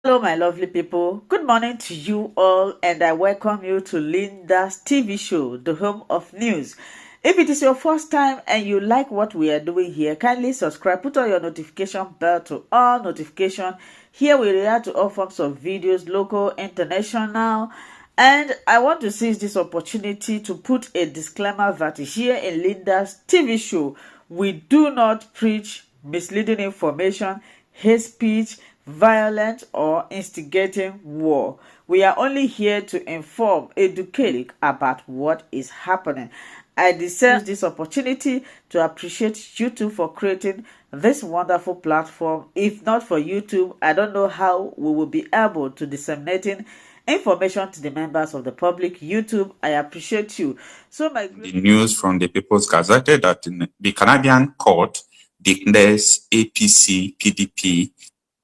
Hello, my lovely people. Good morning to you all, and I welcome you to Linda's TV show, The Home of News. If it is your first time and you like what we are doing here, kindly subscribe, put on your notification bell to all notifications. Here we react to all forms of videos, local, international, and I want to seize this opportunity to put a disclaimer that here in Linda's TV show, we do not preach misleading information, hate speech, violent or instigating war. We are only here to inform, educate about what is happening. I deserve this opportunity to appreciate YouTube for creating this wonderful platform. If not for YouTube, I don't know how we will be able to disseminating information to the members of the public. YouTube, I appreciate you. So the news from the People's Gazette that the Canadian court declares APC PDP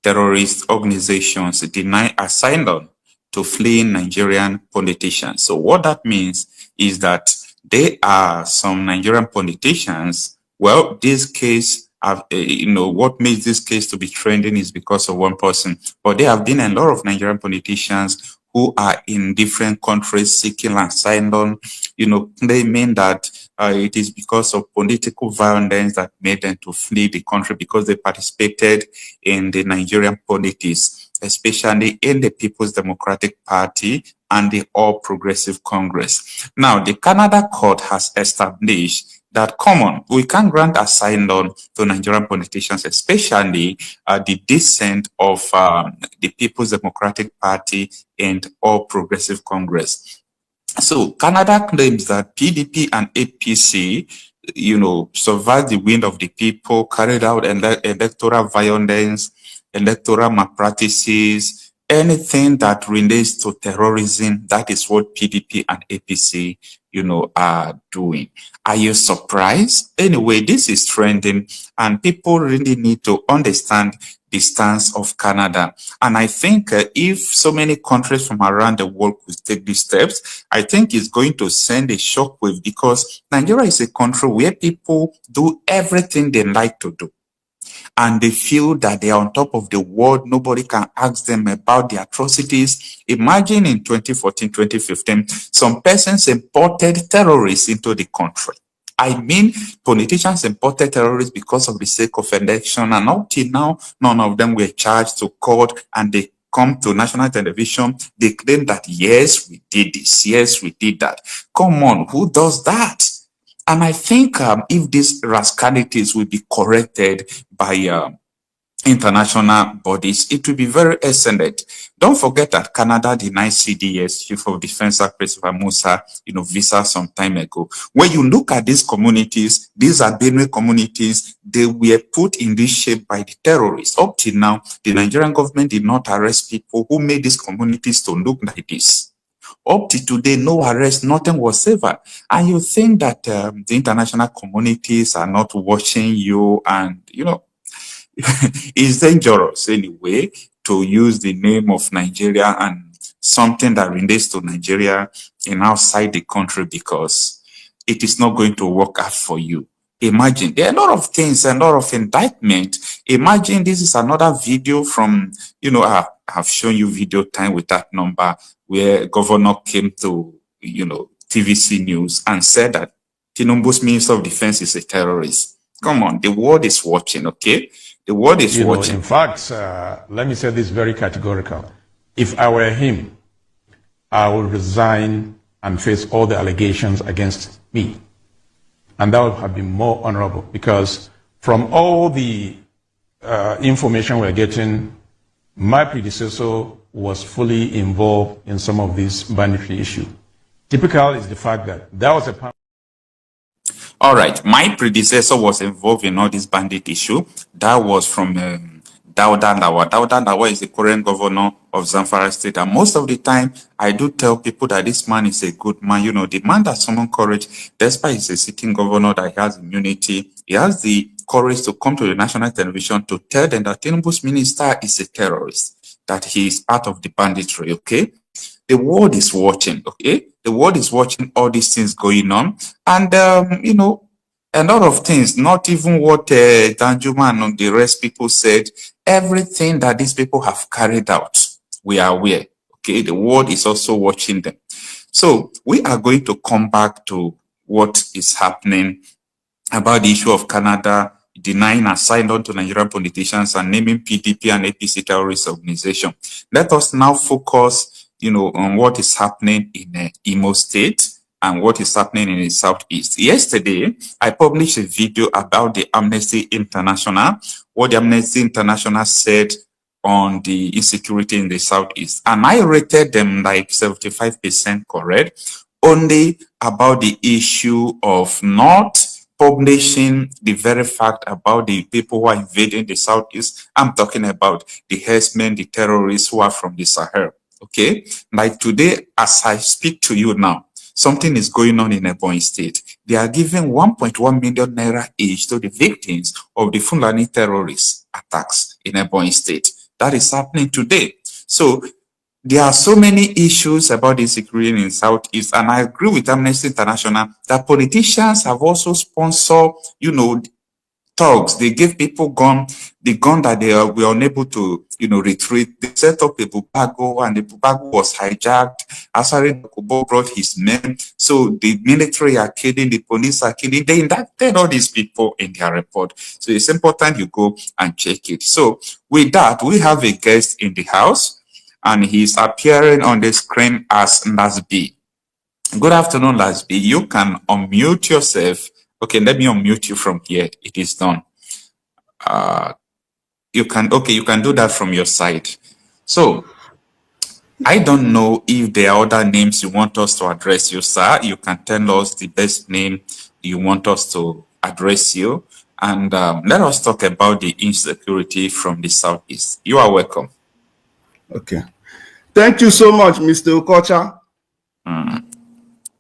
terrorist organizations deny asylum to fleeing Nigerian politicians. So what that means is that there are some Nigerian politicians. Well, this case, what makes this case to be trending is because of one person. But there have been a lot of Nigerian politicians who are in different countries seeking asylum, claiming that it is because of political violence that made them to flee the country because they participated in the Nigerian politics, especially in the People's Democratic Party and the All Progressive Congress. Now, the Canada court has established that we can grant asylum to Nigerian politicians, especially the descent of the People's Democratic Party and All Progressive Congress. So Canada claims that PDP and APC, survived the wind of the people, carried out electoral violence, electoral malpractices, anything that relates to terrorism. That is what PDP and APC, are doing. Are you surprised? Anyway, this is trending, and people really need to understand the stance of Canada. And I think if so many countries from around the world could take these steps, I think it's going to send a shockwave, because Nigeria is a country where people do everything they like to do. And they feel that they are on top of the world. Nobody can ask them about the atrocities. Imagine in 2014, 2015, some persons imported terrorists into the country. I mean, politicians imported terrorists because of the sake of election, and up till now, none of them were charged to court, and they come to national television. They claim that, yes, we did this, yes, we did that. Come on, who does that? And I think if these rascalities will be corrected by international bodies, it will be very excellent. Don't forget that Canada denied CDS, Chief of Defense Christopher Musa, visa some time ago. When you look at these communities, these are Benue communities, they were put in this shape by the terrorists. Up till now, the Nigerian government did not arrest people who made these communities to look like this. Up to today, no arrest, nothing whatsoever. And you think that the international communities are not watching you, and, it's dangerous anyway to use the name of Nigeria and something that relates to Nigeria in outside the country, because it is not going to work out for you. Imagine, there are a lot of things, a lot of indictment. Imagine this is another video from, I've shown you video time with that number, where governor came to, TVC News and said that Tinubu's Minister of Defense is a terrorist. Come on, the world is watching, okay? The world is watching. In fact, let me say this very categorical. If I were him, I would resign and face all the allegations against me. And that would have been more honorable, because from all the information we're getting, my predecessor was fully involved in some of these banditry issues. Typical is the fact that that was a... All right, my predecessor was involved in all this bandit issue. That was from Dauda Lawa. Dauda Lawa is the current governor of Zamfara State. And most of the time, I do tell people that this man is a good man. The man that summoned courage, despite he's a sitting governor, that he has immunity, he has the courage to come to the national television to tell them that Tinubu's minister is a terrorist, that he is part of the banditry, okay? The world is watching, okay? The world is watching all these things going on. And, a lot of things, not even what Danjuma and the rest people said, everything that these people have carried out, We are aware. Okay, the world is also watching them. So we are going to come back to what is happening about the issue of Canada denying asylum to Nigerian politicians and naming PDP and APC terrorist organization. Let us now focus, on what is happening in Imo State and what is happening in the Southeast. Yesterday, I published a video about the Amnesty International, what the Amnesty International said on the insecurity in the Southeast. And I rated them like 75% correct, only about the issue of not publishing the very fact about the people who are invading the Southeast. I'm talking about the herdsmen, the terrorists who are from the Sahel. Okay, like today, as I speak to you now, something is going on in Ebonyi State. They are giving 1.1 million naira each to the victims of the Fulani terrorist attacks in Ebonyi State. That is happening today. So there are so many issues about insecurity in the Southeast, and I agree with Amnesty International that politicians have also sponsored, thugs. They gave people the gun that they were unable to, retrieve. They set up a bubago, and the bubago was hijacked. Asari Kubo brought his men. So the military are killing, the police are killing. They indicted all these people in their report. So it's important you go and check it. So with that, we have a guest in the house, and he's appearing on the screen as Lasby. Good afternoon, Lasby. You can unmute yourself. Okay, let me unmute you from here. It is done. You can do that from your side. So I don't know if there are other names you want us to address you, sir. You can tell us the best name you want us to address you. And let us talk about the insecurity from the Southeast. You are welcome. Okay. Thank you so much, Mr. Okocha.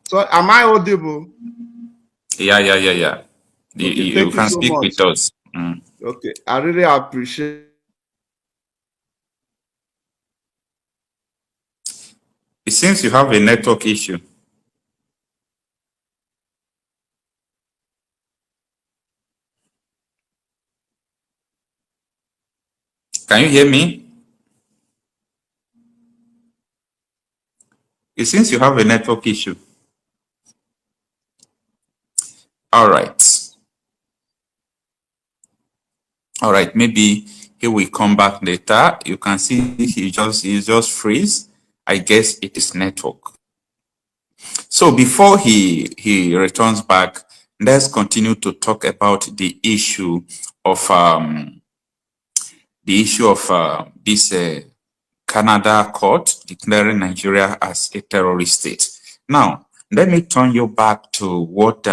So am I audible? Yeah. Okay, you can speak with us. Okay, I really appreciate. It seems you have a network issue. Can you hear me? It seems you have a network issue. All right, maybe he will come back later. You can see he just freeze. I guess it is network. So before he returns back, let's continue to talk about the issue of this Canada court declaring Nigeria as a terrorist state. Now, let me turn you back to what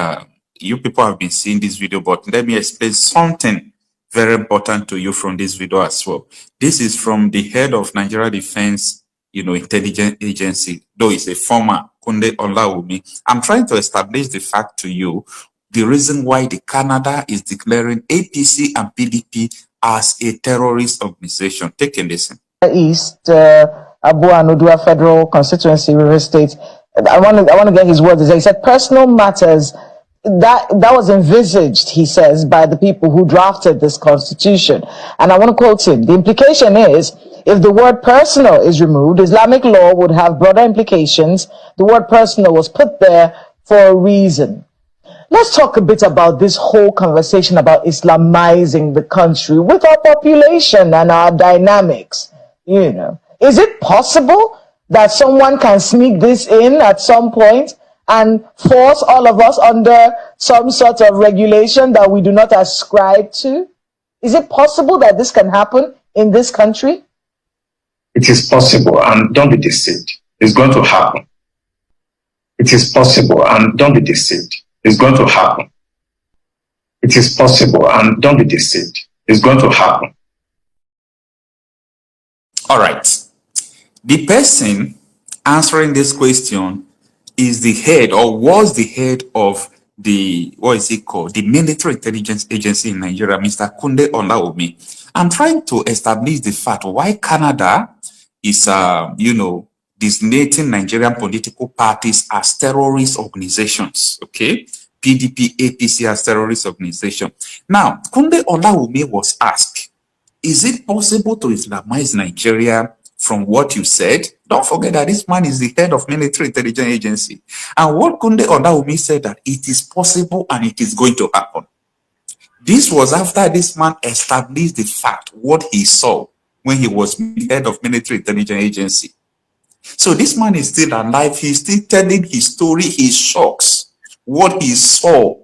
you people have been seeing this video, but let me explain something very important to you from this video as well. This is from the head of Nigeria Defense, Intelligence Agency, though it's a former Kunle Olawumi. I'm trying to establish the fact to you, the reason why the Canada is declaring APC and PDP as a terrorist organization. Take a listen. East, Abu Anudua Federal Constituency, River State. I want to get his words. He said personal matters that was envisaged, he says, by the people who drafted this constitution. And I want to quote him. The implication is, if the word personal is removed, Islamic law would have broader implications. The word personal was put there for a reason. Let's talk a bit about this whole conversation about Islamizing the country with our population and our dynamics. Is it possible that someone can sneak this in at some point and force all of us under some sort of regulation that we do not ascribe to? Is it possible that this can happen in this country? It is possible, and don't be deceived. It's going to happen. It is possible, and don't be deceived. It's going to happen. It is possible, and don't be deceived. It's going to happen. All right. The person answering this question is the head, or was the head of the, the Military Intelligence Agency in Nigeria, Mr. Kunle Olawumi. I'm trying to establish the fact why Canada is, designating Nigerian political parties as terrorist organizations, okay? PDP, APC as terrorist organization. Now, Kunle Olawumi was asked, is it possible to Islamize Nigeria from what you said. Don't forget that this man is the head of military intelligence agency. And what Kunde Odawumi said that it is possible and it is going to happen. This was after this man established the fact, what he saw when he was head of military intelligence agency. So this man is still alive. He's still telling his story, his shocks, what he saw.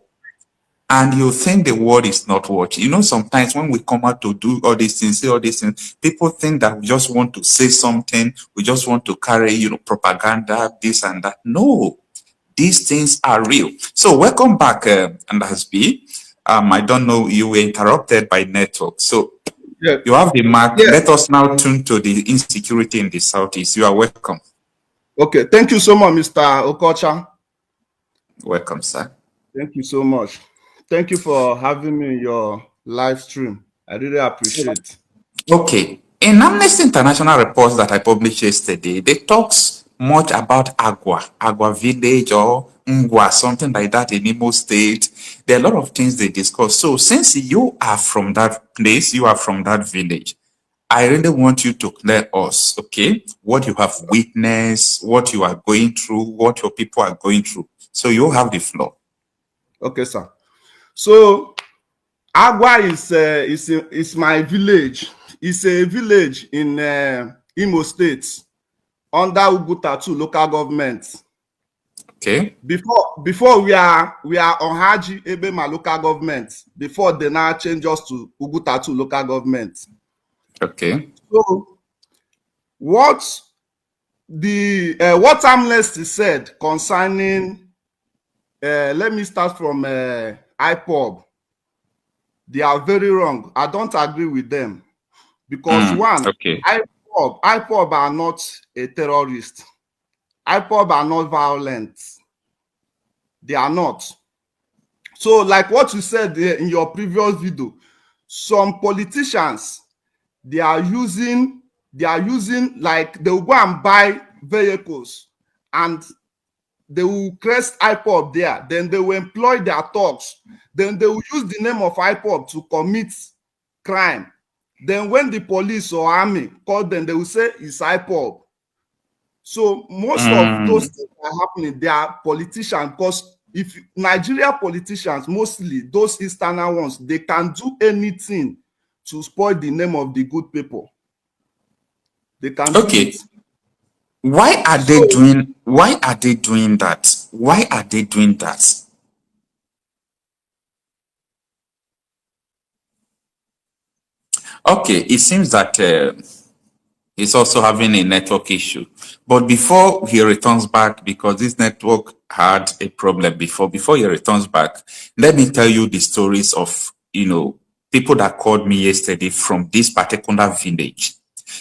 And you think the world is not watching. You know, sometimes when we come out to do all these things, say all these things, people think that we just want to say something. We just want to carry, you know, propaganda, this and that. No, these things are real. So welcome back, Ndasby. I don't know, you were interrupted by network. So Yeah. you have the mark. Yeah. Let us now tune to the insecurity in the Southeast. You are welcome. Okay. Thank you so much, Mr. Okocha. Welcome, sir. Thank you so much. Thank you for having me in your live stream. I really appreciate it. Okay. In Amnesty International reports that I published yesterday, they talks much about Agua village or Ngwa, something like that in Imo State. There are a lot of things they discuss. So since you are from that place, you are from that village, I really want you to clear us, okay, what you have witnessed, what you are going through, what your people are going through. So you have the floor. Okay, sir. So Agua is my village. It's a village in Imo State under Ugutatu local government. Okay. Before we are on Haji Ebema local government. Before they now change us to Ugutatu local government. Okay. So what Amnesty said concerning let me start from IPOB. They are very wrong. I don't agree with them because okay. IPOB are not a terrorist. IPOB are not violent. They are not. So, like what you said in your previous video, some politicians they are using like they will go and buy vehicles and they will crest IPOB there. Then they will employ their thugs. Then they will use the name of IPOB to commit crime. Then when the police or army call them, they will say it's IPOB. So most of those things are happening. They are politicians because if Nigeria politicians, mostly those Easterner ones, they can do anything to spoil the name of the good people. They can do it. Why are they doing that? Why are they doing that? Okay, it seems that he's also having a network issue. But before he returns back, because this network had a problem before he returns back, let me tell you the stories of, you know, people that called me yesterday from this particular village.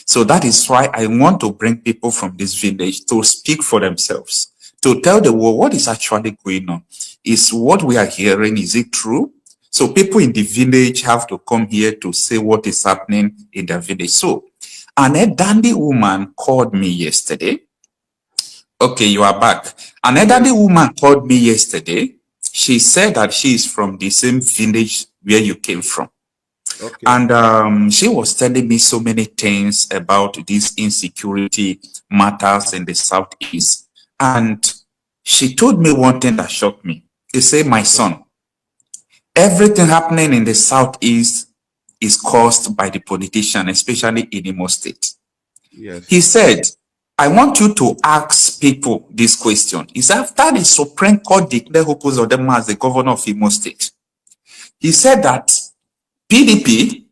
So that is why I want to bring people from this village to speak for themselves, to tell the world what is actually going on. Is what we are hearing, is it true? So people in the village have to come here to say what is happening in their village. So an elderly woman called me yesterday. Okay, you are back. An elderly woman called me yesterday. She said that she is from the same village where you came from. Okay. And she was telling me so many things about these insecurity matters in the Southeast. And she told me one thing that shocked me. She said, my son, everything happening in the Southeast is caused by the politician, especially in Imo State. Yes. He said, I want you to ask people this question. Is after the Supreme Court declared Uzodinma as the governor of Imo State, he said that PDP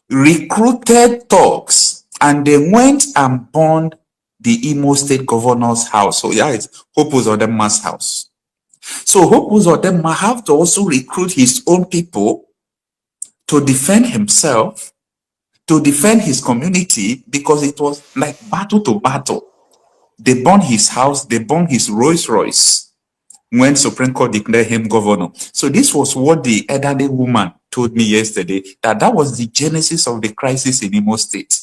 recruited thugs and they went and burned the Imo State governor's house. So yeah, it's Uzodinma's house. So Uzodinma have to also recruit his own people to defend himself, to defend his community, because it was like battle to battle. They burned his house, they burned his Rolls Royce when Supreme Court declared him governor. So this was what the elderly woman told me yesterday, that was the genesis of the crisis in Imo State,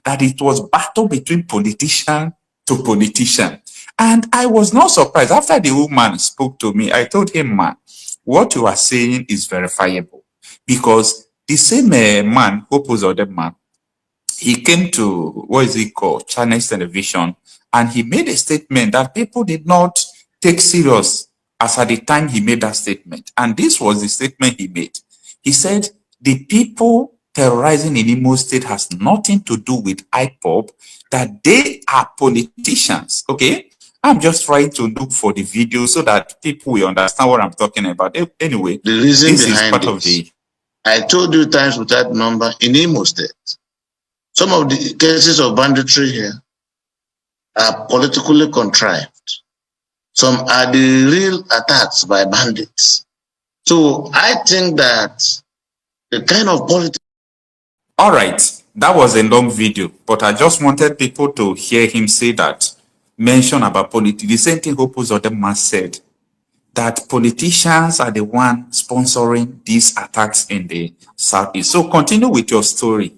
that it was battle between politician to politician. And I was not surprised. After the woman spoke to me, I told him, man, what you are saying is verifiable, because the same man, Uzodinma, he came to, what is it called, Channels Television, and he made a statement that people did not take serious as at the time he made that statement. And this was the statement he made. He said, the people terrorizing in Imo State has nothing to do with IPOB, that they are politicians. Okay? I'm just trying to look for the video so that people will understand what I'm talking about. Anyway, the reason this behind is part this, of the... I told you times without number in Imo State. Some of the cases of banditry here are politically contrived. Some are the real attacks by bandits. So I think that the kind of politics. All right, that was a long video, but I just wanted people to hear him say that, mention about politics. The same thing Hope Uzodinma said, that politicians are the one sponsoring these attacks in the Southeast. So continue with your story.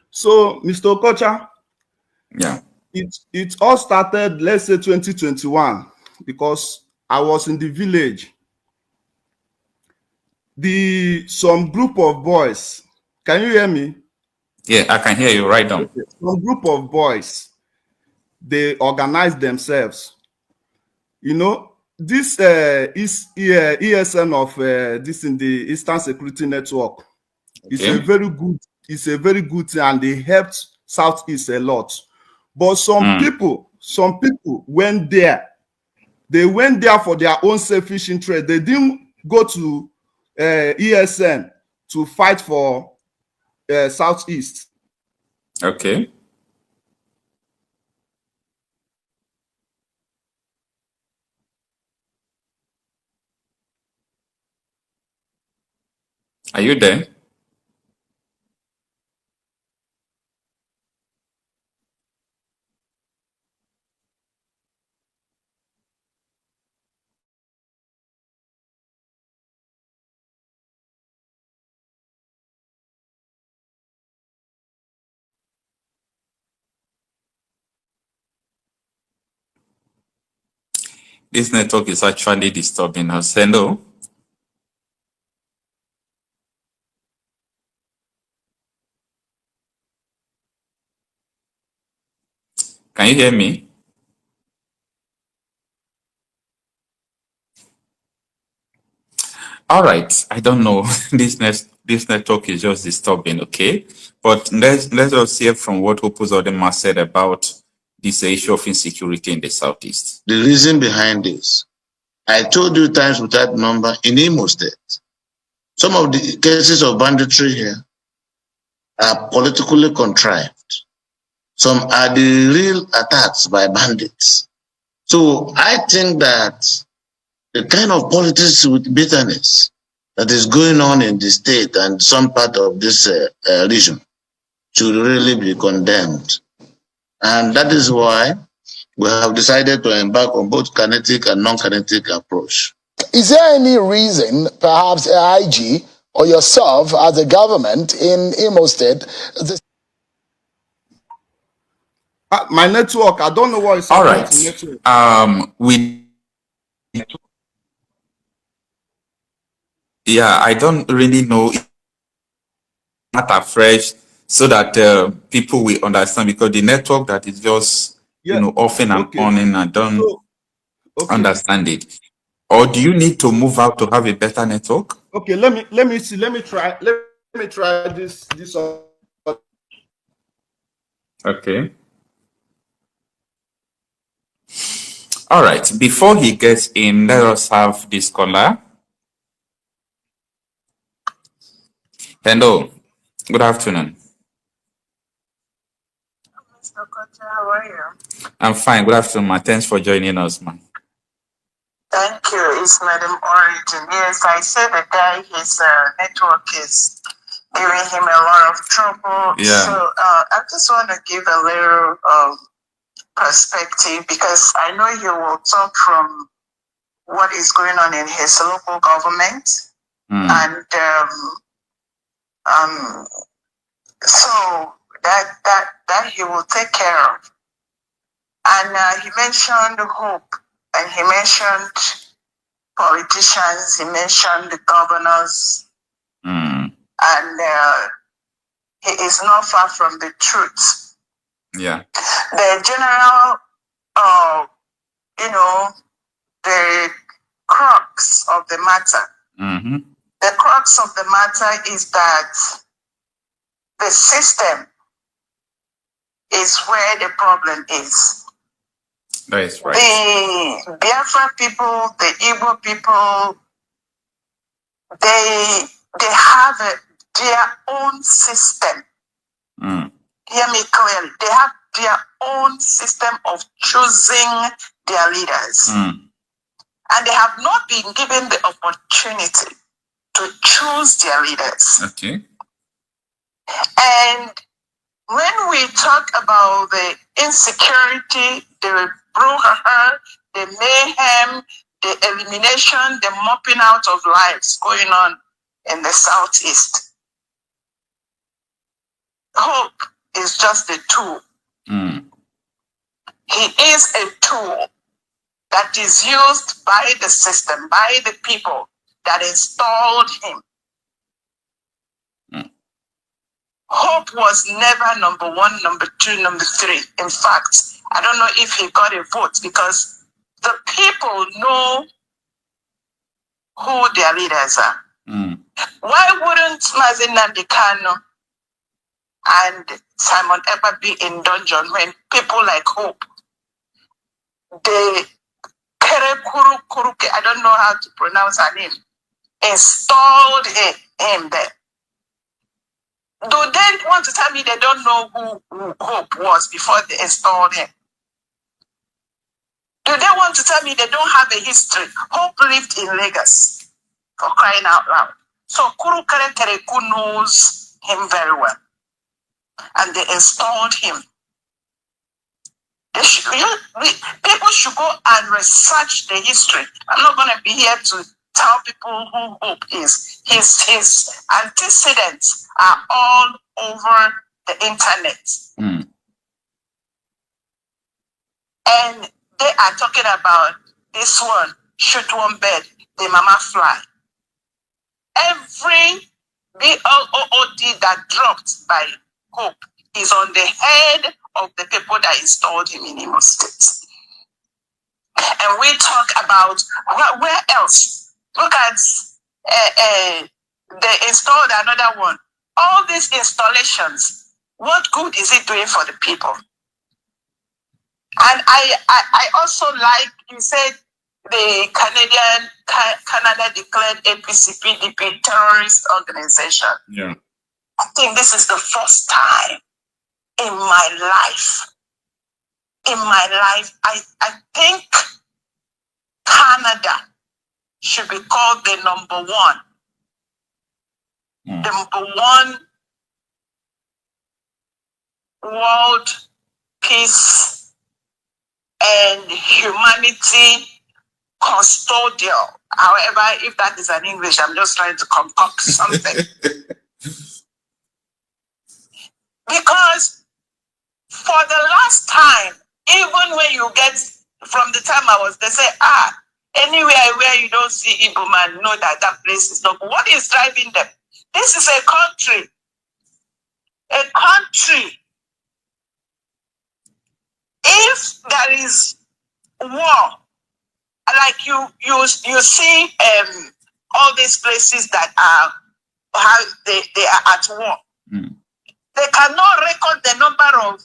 So, Mr. Okocha, yeah, it all started, let's say 2021, because I was in the village. Some group of boys, can you hear me? Yeah, I can hear you right now. Okay. Some group of boys, they organized themselves. You know, this is ESN of this in the Eastern Security Network. It's a very good thing, and they helped Southeast a lot. But some people went there. They went there for their own selfish interest. They didn't go to ESN to fight for Southeast. Okay. Are you there? This network is actually disturbing us. Hello? Can you hear me? All right, I don't know. This network is just disturbing, okay? But let us hear from what Hope Uzodinma said about this issue of insecurity in the Southeast. The reason behind this, I told you times without number in Imo State. Some of the cases of banditry here are politically contrived. Some are the real attacks by bandits. So I think that the kind of politics with bitterness that is going on in the state and some part of this region should really be condemned. And that is why we have decided to embark on both kinetic and non-kinetic approach. Is there any reason, perhaps IG or yourself as a government in Imo State? My network, I don't know what is happening to network. Yeah, I don't really know. Not afresh, so that people will understand, because the network that is just off and on, and I don't understand it. Or do you need to move out to have a better network? Okay, let me see. Let me try this. Okay. All right. Before he gets in, let us have this caller. Hello. Good afternoon. Mr. Kocha, how are you? I'm fine. Good afternoon, ma. Thanks for joining us, man. Thank you. It's Madam Origin. Yes, I said the guy, his network is giving him a lot of trouble. Yeah. So I just want to give a little perspective, because I know he will talk from what is going on in his local government. And so that he will take care of. And he mentioned hope, and he mentioned politicians, he mentioned the governors, and he is not far from the truth. Yeah. The general, the crux of the matter. Mm-hmm. The crux of the matter is that the system is where the problem is. That is right. The Biafra people, the Igbo people, they have their own system. Mm. Hear me clearly. They have their own system of choosing their leaders. Mm. And they have not been given the opportunity to choose their leaders. Okay. And when we talk about the insecurity, the brouhaha, the mayhem, the elimination, the mopping out of lives going on in the Southeast, Hope is just a tool. Mm. He is a tool that is used by the system, by the people that installed him. Mm. Hope was never number one, number two, number three. In fact, I don't know if he got a vote because the people know who their leaders are. Mm. Why wouldn't Mazi Nnamdi Kanu and Simon Ekpa be in dungeon when people like Hope, the Kuruke, I don't know how to pronounce her name, installed him there? Do they want to tell me they don't know who Hope was before they installed him? Do they want to tell me they don't have a history? Hope lived in Lagos, for crying out loud. So Kurukere Kereku knows him very well. And they installed him. People should go and research the history. I'm not going to be here to tell people who Hope is. His antecedents are all over the internet. Mm. And they are talking about this one, shoot one bird, the mama fly. Every BLOOD that dropped by Hope is on the head of the people that installed him in Imo State. And we talk about where else? Look at they installed another one. All these installations, what good is it doing for the people? And I also like, you said the Canada declared Apc Pda terrorist organization. Yeah. I think this is the first time in my life. I think Canada should be called the number one. Mm. The number one world peace and humanity custodial. However, if that is an English, I'm just trying to concoct something. Because for the last time, even when you get, from the time I was, they say, anywhere where you don't see Igbo man, know that that place is not. What is driving them? This is a country. A country. If there is war, like you see all these places that are how they are at war. Mm. They cannot record the number of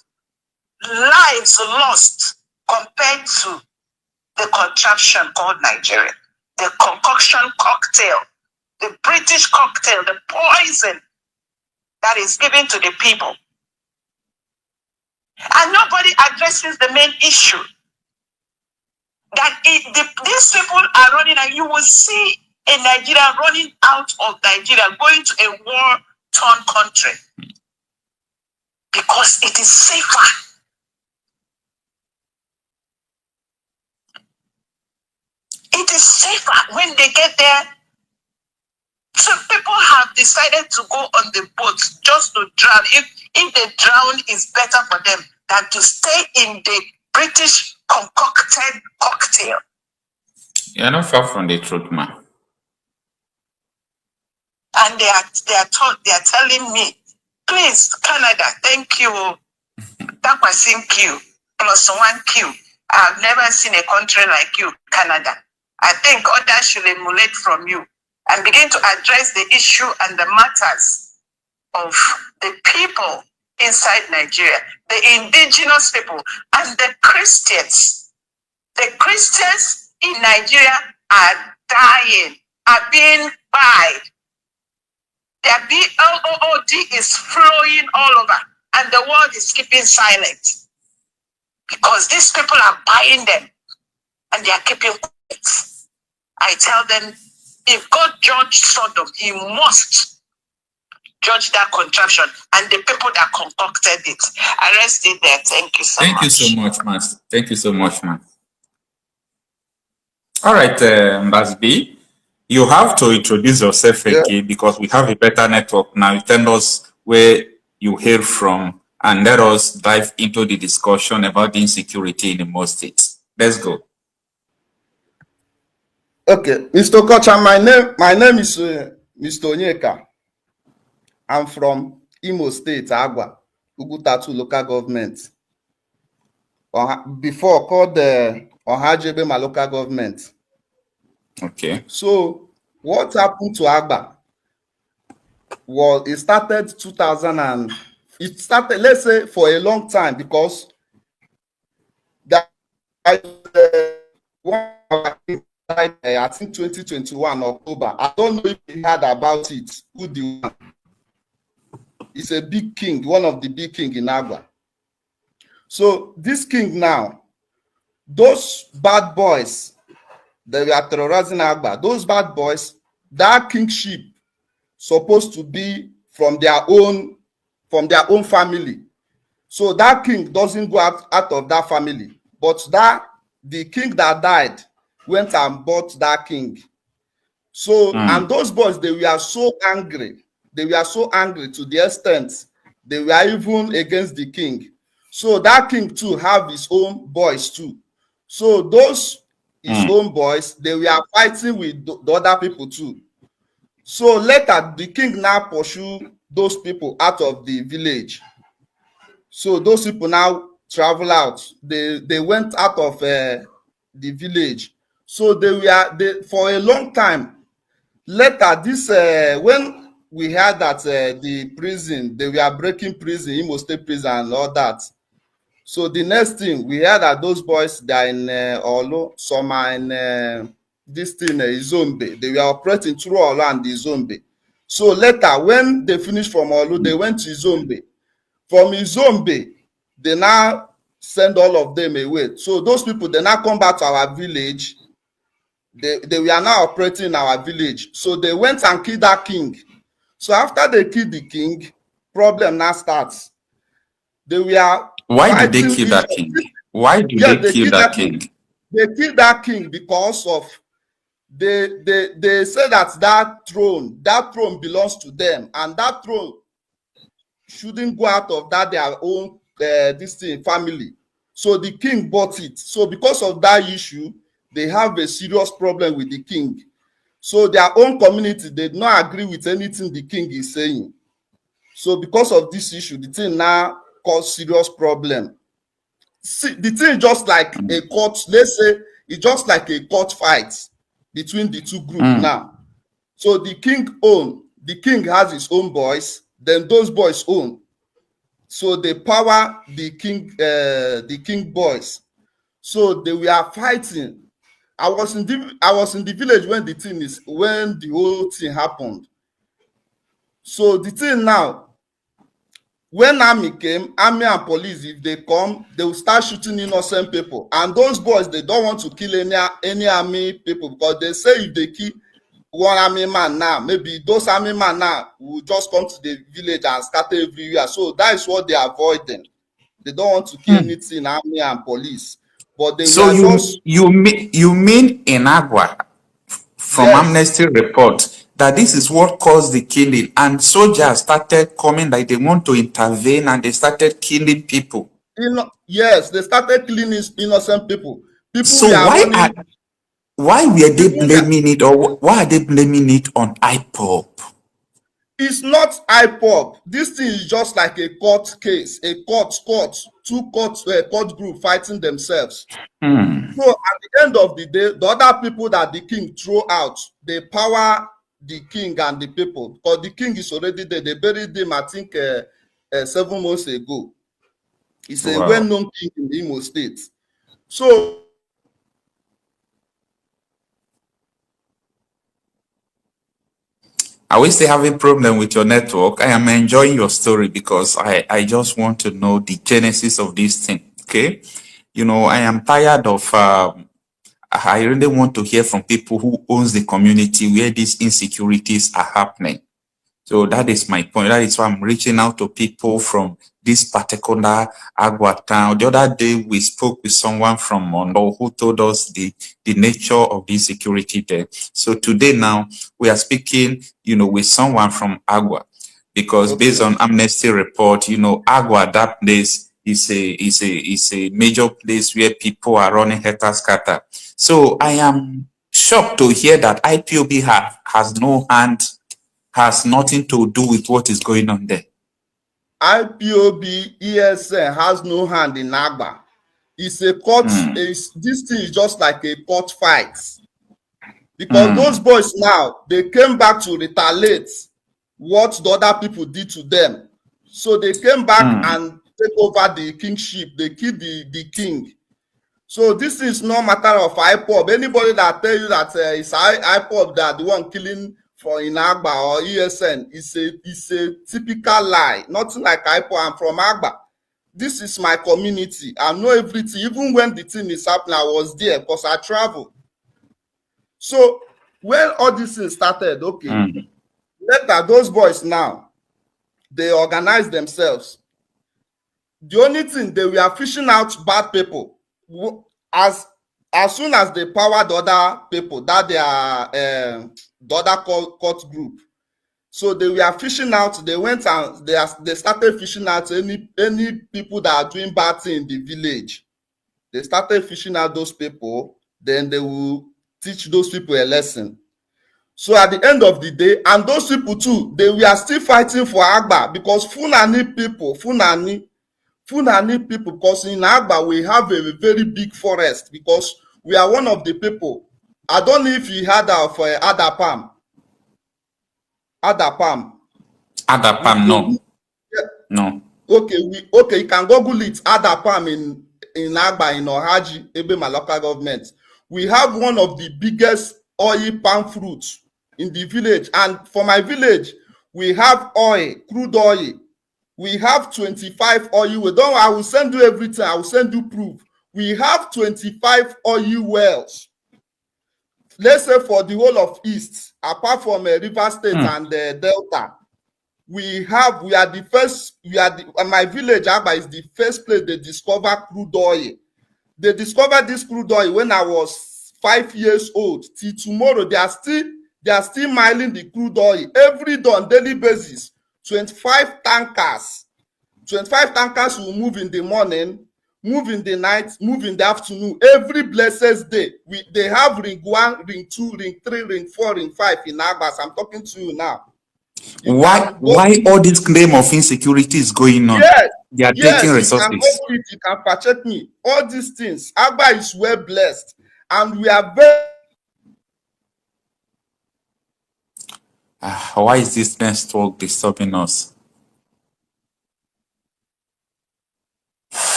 lives lost compared to the contraption called Nigeria, the concoction cocktail, the British cocktail, the poison that is given to the people. And nobody addresses the main issue. That these people are running, and you will see a Nigeria running out of Nigeria, going to a war-torn country. Because it is safer. It is safer when they get there. So people have decided to go on the boat just to drown. If they drown, is better for them than to stay in the British concocted cocktail. You're not far from the truth, man. And they are telling me Please, Canada, thank you. That was thank you. +1Q. I've never seen a country like you, Canada. I think others should emulate from you and begin to address the issue and the matters of the people inside Nigeria, the indigenous people and the Christians. The Christians in Nigeria are dying, are being buyed. Their BLOOD is flowing all over, and the world is keeping silent because these people are buying them and they are keeping quiet. I tell them, if God judged Sodom, he must judge that contraption and the people that concocted it. I rest it there. Thank you so much. Thank you so much, man. Thank you so much, man. All right, Mbazbi, you have to introduce yourself again because we have a better network now. You tell us where you hail from and let us dive into the discussion about the insecurity in the most states. Let's go. Okay, Mr. Kocha, my name is Mr. Onyeka. I'm from Imo State, Agwa, Ugutatu local government. Before called the Ohajebe, my local government. Okay. So what happened to Agba was it started 2000 and it started, let's say, for a long time because that I think 2021 October. I don't know if you heard about it. Who the one? It's a big king, one of the big king in Agba. So this king now, those bad boys, they were terrorizing Agba. Those bad boys, that kingship supposed to be from their own family. So that king doesn't go out of that family. But the king that died went and bought that king. So and those boys, they were so angry. They were so angry to the extent they were even against the king. So that king too have his own boys too. So those his own boys, they were fighting with the other people too. So later, the king now pursue those people out of the village. So those people now travel out. They went out of the village. So they for a long time. Later, this when we heard that the prison, they were breaking prison, Imo State prison and all that. So the next thing, we heard that those boys, they are in Olo, some are in this thing, Izombe. They were operating through Olo and Izombe. So later, when they finished from Olo, they went to Izombe. From Izombe, they now send all of them away. So those people, they now come back to our village. They were now operating in our village. So they went and killed that king. So after they killed the king, problem now starts. They were Why did they kill that king? Why did they kill that king? They killed that king because of they say that throne belongs to them, and that throne shouldn't go out of their own this thing family. So the king bought it. So because of that issue, they have a serious problem with the king. So their own community did not agree with anything the king is saying. So because of this issue, the thing now cause serious problem. See, the thing just like a court, let's say it's just like a court fight between the two groups now. So the king has his own boys, then those boys own. So they power the king boys. So they were fighting. I was in the village when the whole thing happened. So the thing now, when army came, army and police, if they come, they will start shooting innocent people. And those boys, they don't want to kill any army people because they say if they kill one army man now, maybe those army men now will just come to the village and scatter everywhere. So that is what they are avoiding. They don't want to kill anything, army and police. But they so you mean in Agua from Amnesty report that this is what caused the killing, and soldiers started coming like they want to intervene and they started killing people. Yes, they started killing innocent people. So why were they blaming it, or why are they blaming it on IPOB? It's not IPOB. This thing is just like a court case, two court group fighting themselves. So at the end of the day, the other people that the king throw out, they power the king and the people, because the king is already there. They buried him, I think, 7 months ago. He's a well-known king in the Imo State. So are we still having problem with your network? I am enjoying your story because I just want to know the genesis of this thing. Okay, you know, I am tired of I really want to hear from people who owns the community where these insecurities are happening. So that is my point. That is why I'm reaching out to people from this particular Agua town. The other day we spoke with someone from Mondo who told us the nature of the insecurity there. So today now we are speaking, you know, with someone from Agua, because based on Amnesty report, you know, Agua, that place is a major place where people are running helter-skelter. So I am shocked to hear that IPOB has no hand, has nothing to do with what is going on there. IPOB ESN has no hand in Agba. It's a court. This thing is just like a court fight, because those boys now, they came back to retaliate what the other people did to them. So they came back and take over the kingship. They killed the king. So this is no matter of IPOB. Anybody that tell you that it's IPOB that the one killing for in Agba or ESN is a typical lie. Nothing like IPOB. I'm from Agba. This is my community. I know everything. Even when the thing is happening, I was there because I travel. So when all this thing started, okay, later those boys now, they organize themselves. The only thing, they were fishing out bad people. As soon as they power the other people, that they are the other court group, so they were fishing out. They went and they started fishing out any people that are doing bad thing in the village. They started fishing out those people. Then they will teach those people a lesson. So at the end of the day, and those people too, they were still fighting for Agba, because Fulani people, because in Agba we have a very big forest, because we are one of the people. I don't know if you heard of Adapam. Adapam, no. Yeah. No. Okay, you can Google it. Adapam in Agba, in Ohaji, Ebema local government. We have one of the biggest oil palm fruits in the village. And for my village, we have oil, crude oil. We have 25 oil. I will send you everything. I will send you proof. We have 25 oil wells. Let's say for the whole of East, apart from River State and Delta, my village, Agba, is the first place they discover crude oil. They discovered this crude oil when I was 5 years old. Till tomorrow, they are still mining the crude oil every day on daily basis. 25 tankers. 25 tankers will move in the morning, move in the night, move in the afternoon. Every blessed day, they have ring 1, ring 2, ring 3, ring 4, ring 5 in Agbas. I'm talking to you now. Why all this claim of insecurity is going on? Yes, they are taking resources. You can purchase me. All these things. Agba is well blessed, and we are very. Why is this network disturbing us?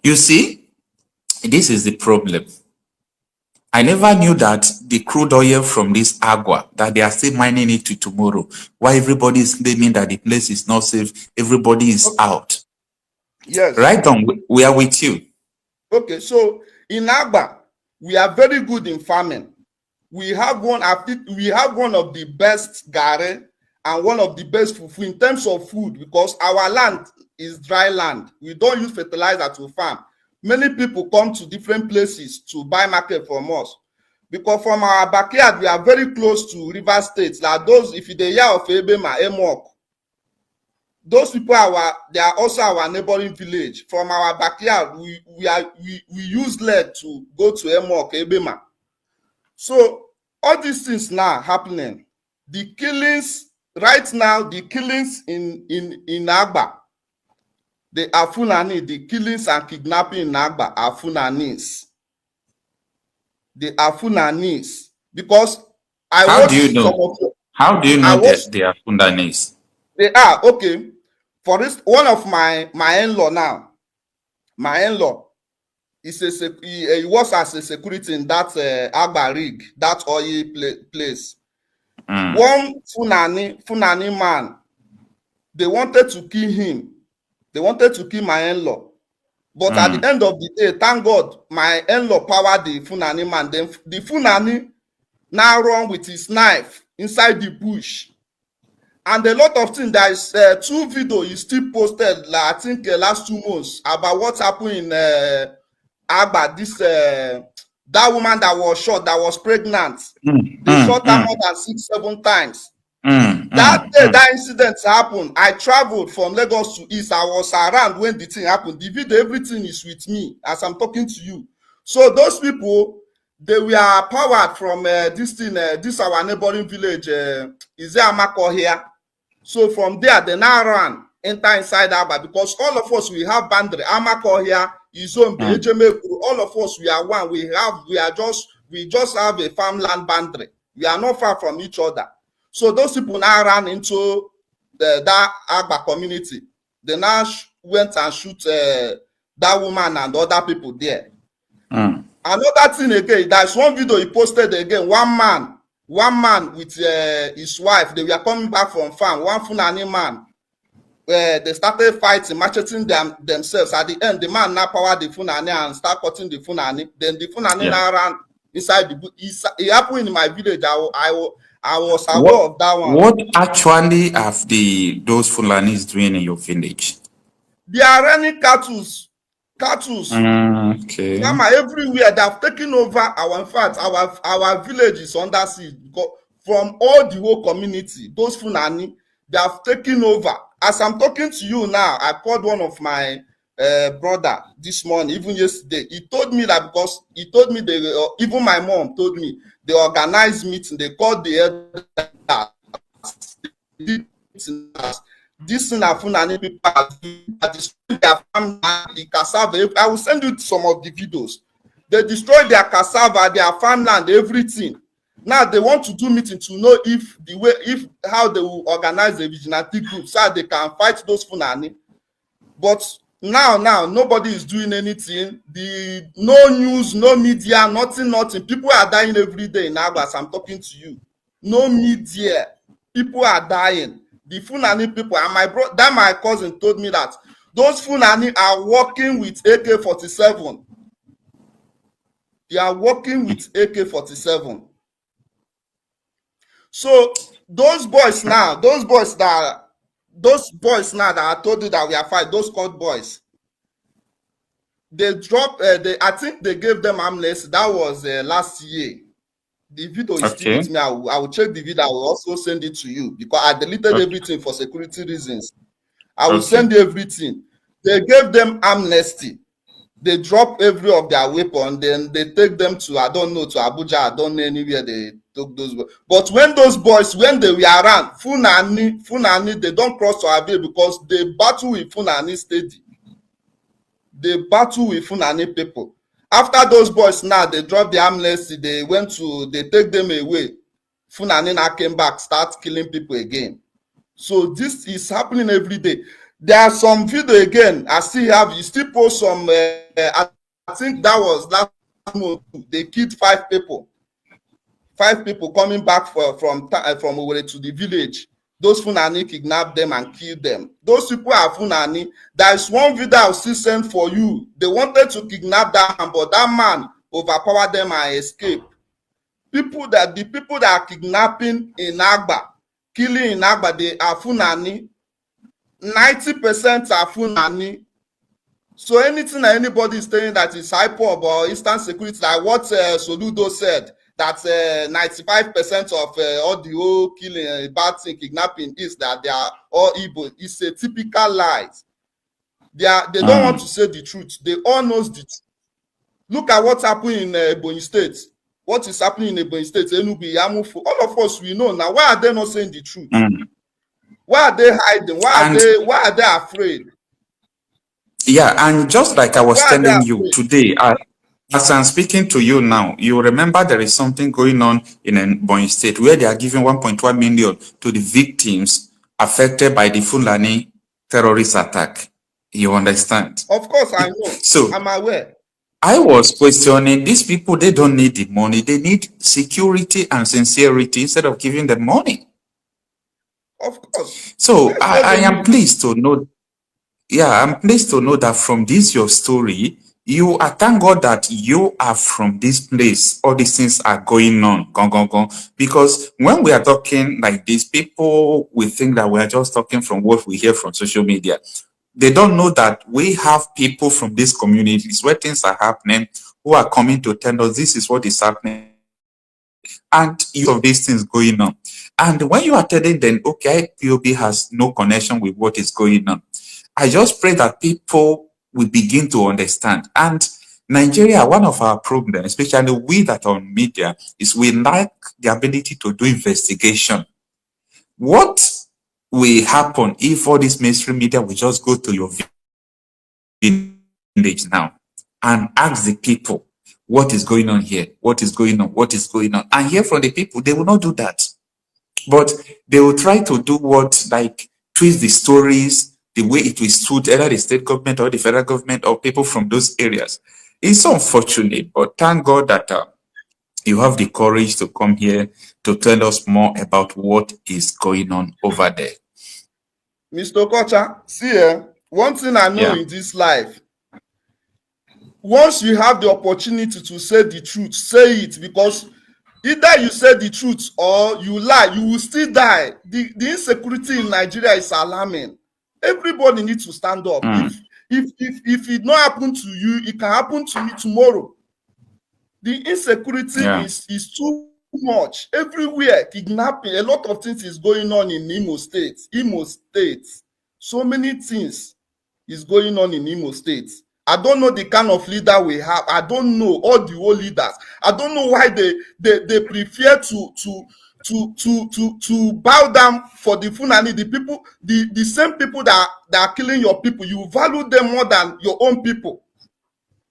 You see, this is the problem. I never knew that the crude oil from this Agua, that they are still mining it to tomorrow. Why everybody is claiming that the place is not safe, everybody is out. Yes. Right on, we are with you. Okay, so in Agba, we are very good in farming. We have one of the best gare and one of the best fufu in terms of food, because our land is dry land. We don't use fertilizer to farm. Many people come to different places to buy market from us, because from our backyard we are very close to River State. Like those, if you hear of Ebema, Emok, those people they are also our neighboring village. From our backyard, we use leg to go to Emok, Ebema. So all these things now happening. The killings right now, the killings in Agba, they are Fulani. The killings and kidnapping in Agba are Fulanis. They are Fulanis because I How do watched you know? some of them. How do you know that they are Fulanis? They are okay. For this, one of my in-law now, my in-law, he works as a security in that Agba rig, that oil place. One Fulani man, they wanted to kill him. They wanted to kill my in-law. But at the end of the day, thank God, my in-law powered the Fulani man. Then the Fulani now run with his knife inside the bush. And a lot of things, there is 2 videos you still posted, like, I think last 2 months, about what happened in Agba, this that woman that was shot, that was pregnant. They shot her more than 6-7 times. That day that incident happened, I traveled from Lagos to East. I was around when the thing happened. The video, everything is with me as I'm talking to you. So those people, they were powered from this thing, this our neighboring village, is there Amako here? So from there, they now run, enter inside Agba, because all of us, we have boundary. Amako here, Izombe, Ejemekuru, all of us, we are one. We just have a farmland boundary. We are not far from each other. So those people now ran into that Agba community. They now went and shoot that woman and other people there. Another thing again, there's one video he posted again. One man with his wife. They were coming back from farm. One Fulani man. They started fighting, macheting themselves. At the end, the man now powered the Fulani and start cutting the Fulani. Then the Fulani now ran inside the bush. It happened in my village. I was aware of that one. What actually have those Fulanis doing in your village? They are running cattle. Okay. Everywhere they have taken over in fact, our village is under siege from all the whole community. Those Fulani, they have taken over. As I'm talking to you now, I called one of my brother this morning, even yesterday. He told me that because he told me even my mom told me they organized meeting. They called the elders. This Fulani people are destroying their farm, the cassava. I will send you some of the videos. They destroyed their cassava, their farmland, everything. Now they want to do meeting to know how they will organize the vigilante group so they can fight those Fulani. But now nobody is doing anything. No news, no media, nothing. People are dying every day in Agba as I'm talking to you. No media. People are dying. The Fulani people, and my cousin told me that those Fulani are working with AK-47. They are working with AK-47. So those boys now that I told you that we are fighting, those court boys, they dropped. I think they gave them amnesty. That was last year. The video is still with me. I will check the video. I will also send it to you because I deleted everything for security reasons. I will send you everything. They gave them amnesty. They drop every of their weapon. Then they take them to, I don't know, to Abuja. I don't know anywhere they took those. But when those boys, when they were around, Fulani, they don't cross to Abia because they battle with Fulani steady. They battle with Fulani people. After those boys now, they dropped the amnesty, they take them away. Fulani now came back, start killing people again. So this is happening every day. There are some video again, I still have, you still post some, I think that was last month, they killed 5 people. 5 people coming back from Owerri to the village. Those Fulani kidnapped them and killed them. Those people are Fulani. There is one video I'll still send for you. They wanted to kidnap that man, but that man overpowered them and escaped. The people that are kidnapping in Agba, killing in Agba, they are Fulani. 90% are Fulani. So anything that anybody is saying that is hyper or Eastern security, like what Soludo said, that 95% of all the whole killing, bad thing, kidnapping is that they are all Igbo. It's a typical lie. They don't want to say the truth. They all knows the truth. Look at what happened in Ebonyi State. what is happening in Ebonyi State, Enugu, Yamufu, all of us, we know now. Why are they not saying the truth? Why are they hiding? Why are they afraid? Yeah, and just like I was telling you today, as I'm speaking to you now, you remember there is something going on in Ebonyi State where they are giving 1.1 million to the victims affected by the Fulani terrorist attack. You understand? Of course, I know. So I'm aware. I was questioning these people. They don't need the money. They need security and sincerity instead of giving them money. Of course. So I am pleased to know. Yeah, I'm pleased to know that from this your story, I thank God that you are from this place. All these things are going on, because when we are talking like this, people will think that we are just talking from what we hear from social media. They don't know that we have people from these communities where things are happening who are coming to tell us this is what is happening, and you of these things going on. And when you are telling them, okay, POB has no connection with what is going on, I just pray that people will begin to understand. And Nigeria, one of our problems, especially we that are on media, is we lack the ability to do investigation. What will happen if all this mainstream media will just go to your village now and ask the people what is going on here, what is going on, what is going on, and hear from the people? They will not do that, but they will try to do what, like twist the stories the way it will suit either the state government or the federal government or people from those areas. It's unfortunate, but thank God that you have the courage to come here to tell us more about what is going on over there. Mr. Kocha, see, one thing I know in this life, once you have the opportunity to say the truth, say it, because either you say the truth or you lie, you will still die. The insecurity in Nigeria is alarming. Everybody needs to stand up. If it not happen to you, it can happen to me tomorrow. The insecurity is too much. Everywhere, kidnapping, a lot of things is going on in Imo State. So many things is going on in Imo State. I don't know the kind of leader we have. I don't know all the old leaders. I don't know why they prefer to bow down for the Fulani, the people, the same people that are killing your people. You value them more than your own people.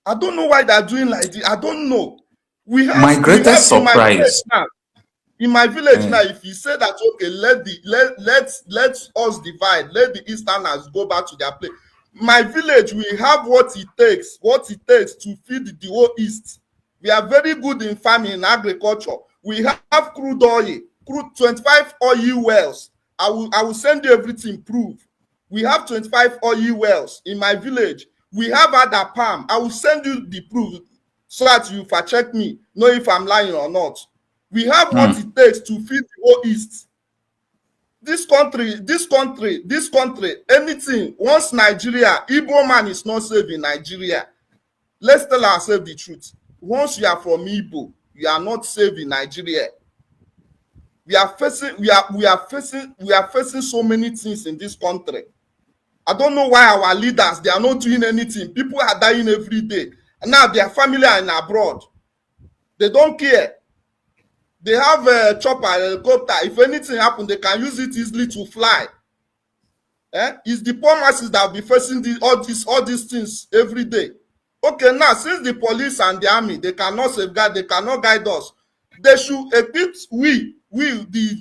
I don't know why they're doing like this. I don't know. We have my greatest surprise in my village now. If you say that, okay, let us divide, let the Easterners go back to their place. My village, we have what it takes to feed the whole East. We are very good in farming and agriculture. We have crude oil, 25 oil wells. I will send you everything proof. We have 25 oil wells in my village. We have other palm. I will send you the proof so that you fact check me, know if I'm lying or not. We have what it takes to feed the whole East. This country, anything, once Nigeria, Igbo man is not safe in Nigeria. Let's tell ourselves the truth. Once you are from Igbo, you are not safe in Nigeria. We are facing so many things in this country. I don't know why our leaders, they are not doing anything. People are dying every day. And now their family are in abroad. They don't care. They have a chopper, a helicopter. If anything happens, they can use it easily to fly. It's the poor masses that will be facing all these things every day. Okay, now since the police and the army, they cannot safeguard, they cannot guide us. They should equip the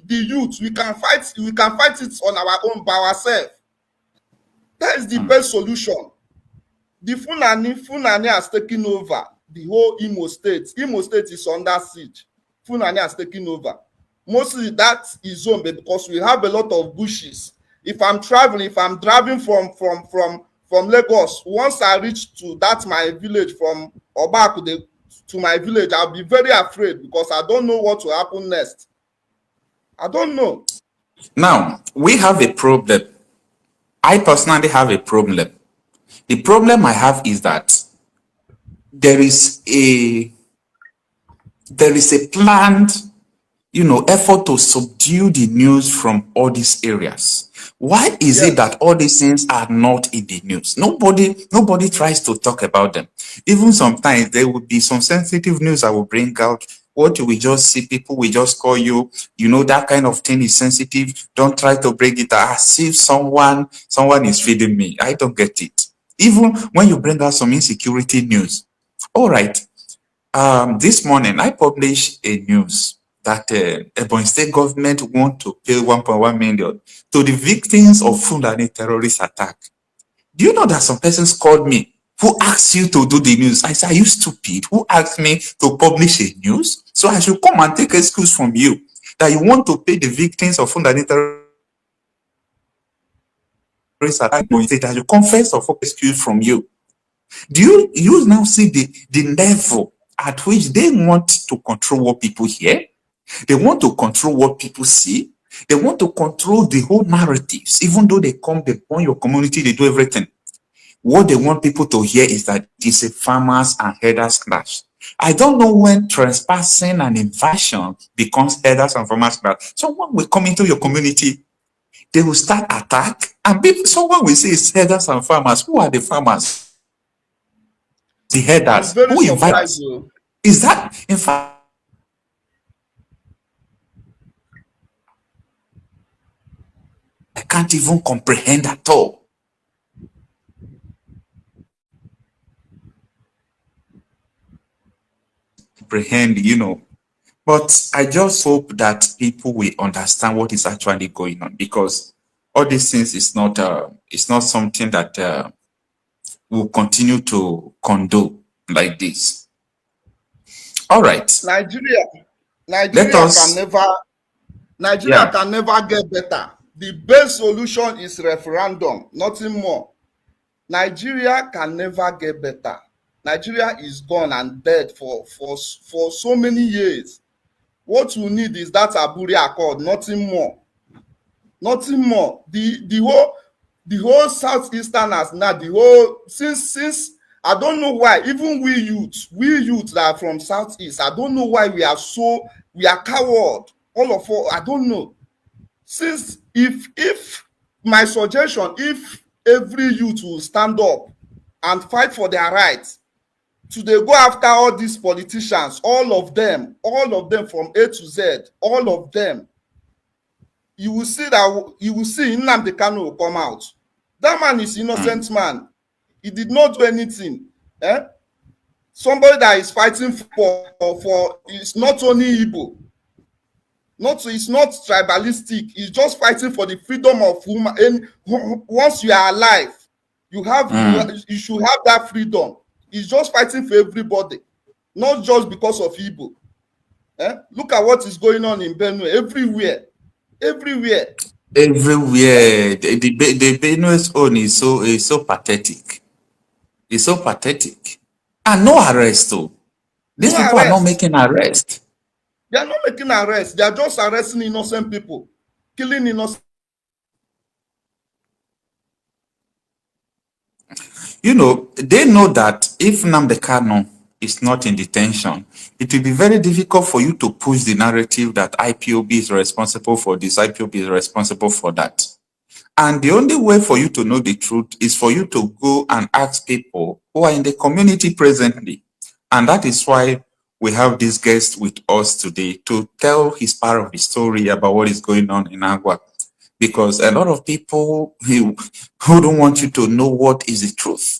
youth. We can fight it on our own by ourselves. That is the best solution. The Fulani has taken over the whole Imo State. Imo State is under siege. Fulani has taken over. Mostly that is zone because we have a lot of bushes. If I'm driving from Lagos, once I reach to my village from Obaku to my village, I'll be very afraid because I don't know what will happen next. I don't know. Now, we have a problem. I personally have a problem. The problem I have is that there is a planned, effort to subdue the news from all these areas. Why is it that all these things are not in the news? Nobody tries to talk about them. Even sometimes there will be some sensitive news I will bring out. What you will just see, people will just call you, you know, that kind of thing is sensitive. Don't try to break it as if someone is feeding me. I don't get it. Even when you bring out some insecurity news. All right. This morning, I published a news that Ebonyi State government want to pay 1.1 million to the victims of Fulani terrorist attack. Do you know that some persons called me who asked you to do the news? I said, are you stupid? Who asked me to publish a news? So I should come and take excuse from you that you want to pay the victims of Fulani terrorist attack. That you confess or excuse from you. Do you now see the level at which they want to control what people hear? They want to control what people see. They want to control the whole narratives. Even though they come, they burn your community, they do everything. What they want people to hear is that it's a farmers and herders clash. I don't know when trespassing and invasion becomes herders and farmers clash. Someone will come into your community, they will start attack, and someone will say it's herders and farmers. Who are the farmers? The herders. Who invites? Is that, in fact, I can't even comprehend at all. You know, but I just hope that people will understand what is actually going on, because all these things is not it's not something that will continue to condone like this. All right, Nigeria can never get better. The best solution is referendum, nothing more. Nigeria can never get better. Nigeria is gone and dead for so many years. What we need is that Aburi Accord, nothing more. Nothing more. The whole Southeasterners now, the whole since I don't know why, even we youth that are from Southeast, I don't know why we are coward. All of us, I don't know. Since if my suggestion, if every youth will stand up and fight for their rights, to they go after all these politicians, all of them from A to Z, all of them, you will see Nnamdi Kanu will come out. That man is innocent man. He did not do anything. Somebody that is fighting for is not only Igbo. It's not tribalistic. It's just fighting for the freedom of woman. And once you are alive, you should have that freedom. He's just fighting for everybody, not just because of Igbo. Look at what is going on in Benue. Everywhere. The Benue's own is so pathetic. It's so pathetic. And no arrest, though. These people are not making arrest. They are not making arrest. They are just arresting innocent people, killing innocent. You know, they know that if Nnamdi Kanu is not in detention, it will be very difficult for you to push the narrative that IPOB is responsible for this, IPOB is responsible for that. And the only way for you to know the truth is for you to go and ask people who are in the community presently. And that is why we have this guest with us today to tell his part of the story about what is going on in Agua. Because a lot of people who don't want you to know what is the truth.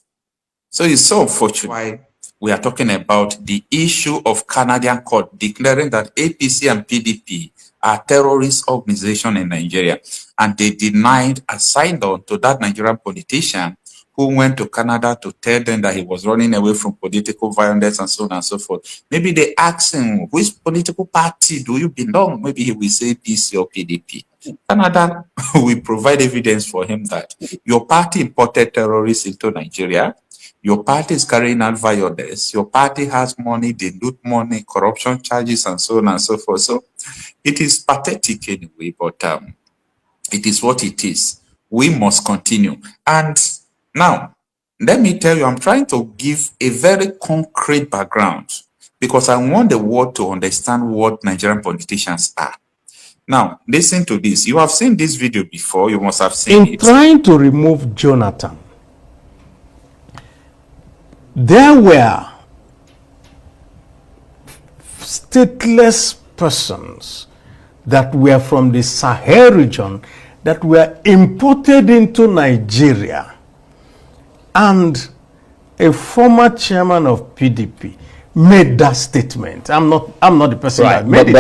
So it's so unfortunate why we are talking about the issue of Canadian court declaring that APC and PDP are terrorist organizations in Nigeria. And they denied asylum to that Nigerian politician who went to Canada to tell them that he was running away from political violence and so on and so forth. Maybe they asked him, which political party do you belong? Maybe he will say PC or PDP. Canada will provide evidence for him that your party imported terrorists into Nigeria. Your party is carrying out violence. Your party has money, they loot money, corruption charges, and so on and so forth. So it is pathetic anyway, but it is what it is. We must continue. And now, let me tell you, I'm trying to give a very concrete background because I want the world to understand what Nigerian politicians are. Now, listen to this. You have seen this video before. You must have seen it. In trying to remove Jonathan, there were stateless persons that were from the Sahel region that were imported into Nigeria. And a former chairman of PDP made that statement. I'm not the person that made it.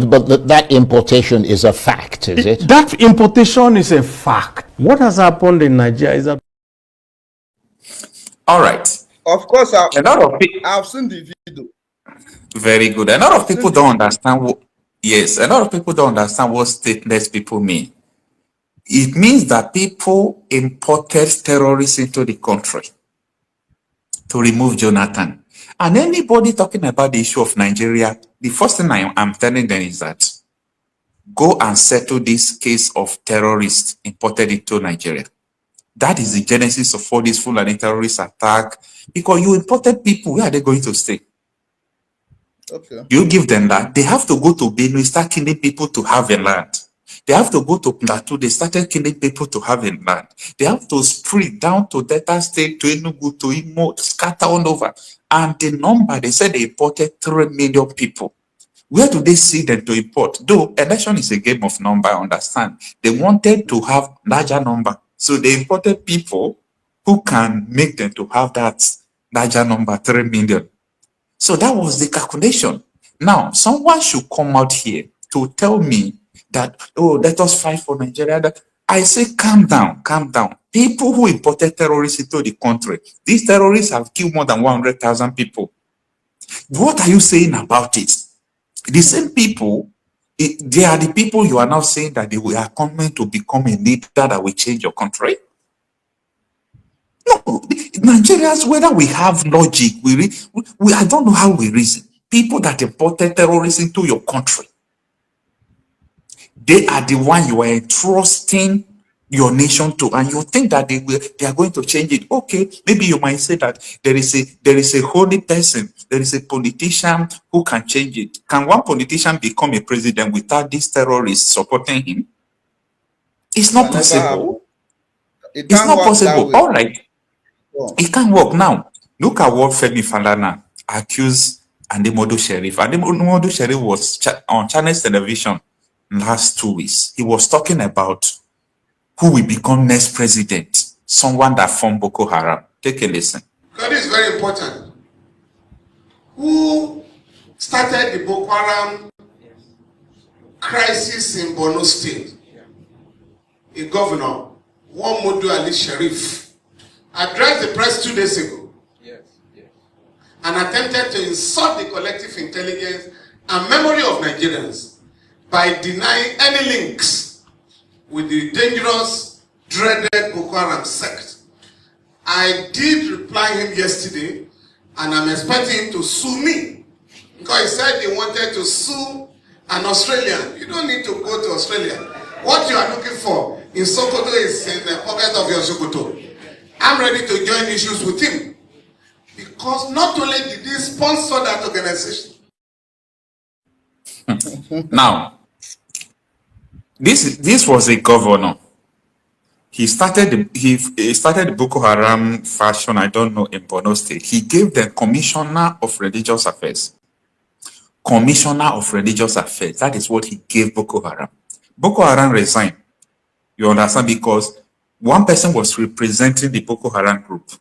But that importation is a fact, is it? That importation is a fact. What has happened in Nigeria is that. All right. Of course, A lot of people. I've seen the video. Very good. A lot of people don't understand what. Yes, a lot of people don't understand what stateless people mean. It means that people imported terrorists into the country to remove Jonathan. And anybody talking about the issue of Nigeria, the first thing I'm telling them is that go and settle this case of terrorists imported into Nigeria. That is the genesis of all this Fulani terrorist attack. Because you imported people, where are they going to stay? Okay. You give them that, they have to go to Benue, start killing people to have a land. They have to go to Plateau, they started killing people to have a land. They have to spread down to Delta State, to Enugu, to Imo, scatter all over. And the number, they said they imported 3 million people. Where do they see them to import? Though election is a game of number, I understand. They wanted to have larger number. So they imported people who can make them to have that larger number, 3 million. So that was the calculation. Now, someone should come out here to tell me that, oh, let us fight for Nigeria. That I say, calm down, calm down. People who imported terrorists into the country, these terrorists have killed more than 100,000 people. What are you saying about it? The same people, they are the people you are now saying that they are coming to become a leader that will change your country. No, Nigerians, whether we have logic, I don't know how we reason. People that imported terrorists into your country, they are the one you are entrusting your nation to, and you think that they are going to change it. Okay, maybe you might say that there is a holy person, there is a politician who can change it. Can one politician become a president without these terrorists supporting him? It's not possible. It's not possible. All right. It can't work now. Look at what Femi Falana accused Ademodu Sheriff. Ademodu Sheriff was on Channels Television last 2 weeks. He was talking about who will become next president, someone that formed Boko Haram. Take a listen. Because this is very important. Who started the Boko Haram crisis in Borno State? A governor, Modu Ali Sheriff, addressed the press 2 days ago and attempted to insult the collective intelligence and memory of Nigerians by denying any links with the dangerous, dreaded Boko Haram sect. I did reply him yesterday, and I'm expecting him to sue me, because he said he wanted to sue an Australian. You don't need to go to Australia. What you are looking for in Sokoto is in the pocket of your Sokoto. I'm ready to join issues with him, because not only did he sponsor that organization. Now, this was a governor. He started the Boko Haram faction, I don't know, in Borno State. He gave the Commissioner of Religious Affairs. Commissioner of Religious Affairs. That is what he gave Boko Haram. Boko Haram resigned. You understand? Because one person was representing the Boko Haram group.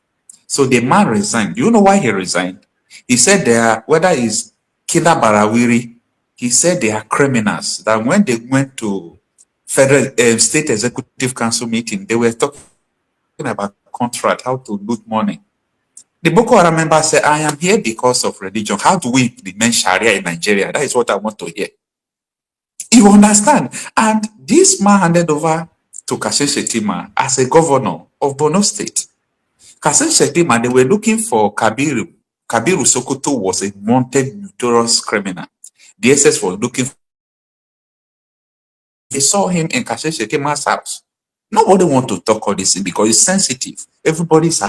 So the man resigned. Do you know why he resigned? He said they are, whether it's Killer Barawiri, he said they are criminals. That when they went to Federal State Executive Council meeting, they were talking about contract, how to loot money. The Boko Haram member said, I am here because of religion. How do we implement Sharia in Nigeria? That is what I want to hear. You understand? And this man handed over to Kassim Shettima as a governor of Borno State. Kassim Shettima, they were looking for Kabiru. Kabiru Sokoto was a wanted, notorious criminal. The SS was looking for. They saw him in Kassim Shettima's house. Nobody want to talk all this because it's sensitive. Everybody's.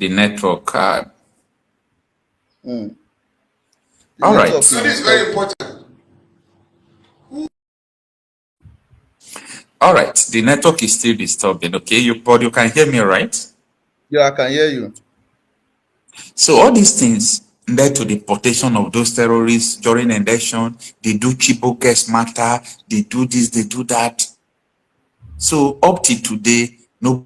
the network. All network right. So this is very important. All right. The network is still disturbing. Okay, but you can hear me, right? Yeah, I can hear you. So all these things led to the deportation of those terrorists during election. They do Chibok's matter. They do this. They do that. So up to today, nobody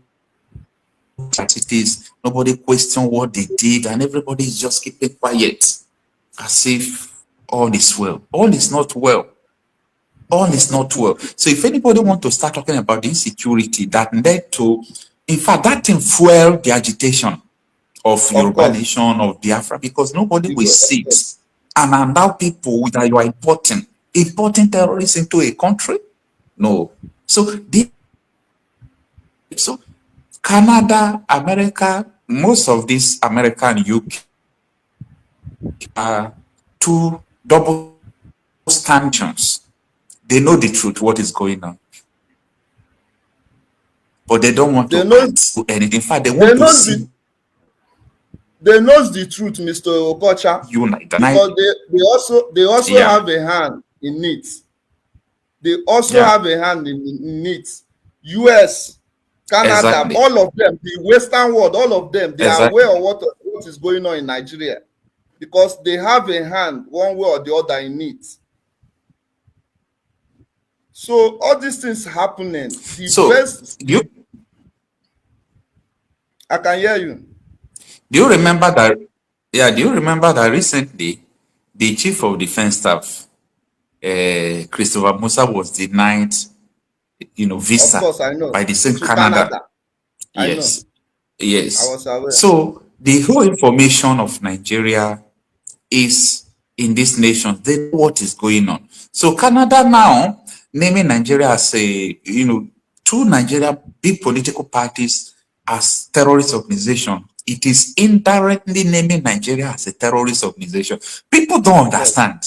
question what they did, and everybody is just keeping quiet, as if all is well. All is not well. All is not well. So if anybody want to start talking about the insecurity that led to, in fact, that thing fueled the agitation of Yoruba nation, of Biafra, because nobody will sit and allow people that you are importing terrorists into a country. No. So Canada, America, most of these American UK are two double standards. They know the truth, what is going on, but they don't want to do anything. In fact, they want to see. They knows the truth, Mr. Okocha, unite, because they also have a hand in it. They also have a hand in it. US, Canada, all of them, the Western world, all of them, they are aware of what is going on in Nigeria, because they have a hand one way or the other in it. So all these things happening. I can hear you. Do you remember that? Yeah, do you remember that recently the Chief of Defense Staff, Christopher Musa, was denied, visa by the same Canada. Yes, yes. I was aware. So the whole information of Nigeria is in this nation. They know what is going on. So Canada now naming Nigeria as two Nigeria big political parties as terrorist organization. It is indirectly naming Nigeria as a terrorist organization. People don't understand.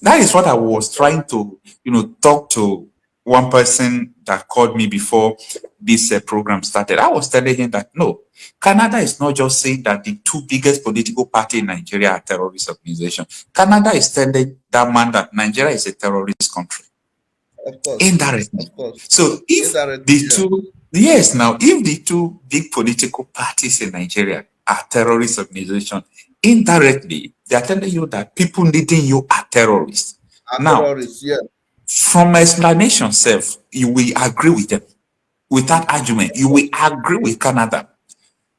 That is what I was trying to, talk to one person that called me before this program started. I was telling him that, no, Canada is not just saying that the two biggest political parties in Nigeria are terrorist organizations. Canada is telling that man that Nigeria is a terrorist country. Of course. Indirectly. Of course. So if the two... Yes, now, if the two big political parties in Nigeria are terrorist organizations, indirectly, they are telling you that people needing you are terrorists. From explanation self, you will agree with them. With that argument, you will agree with Canada.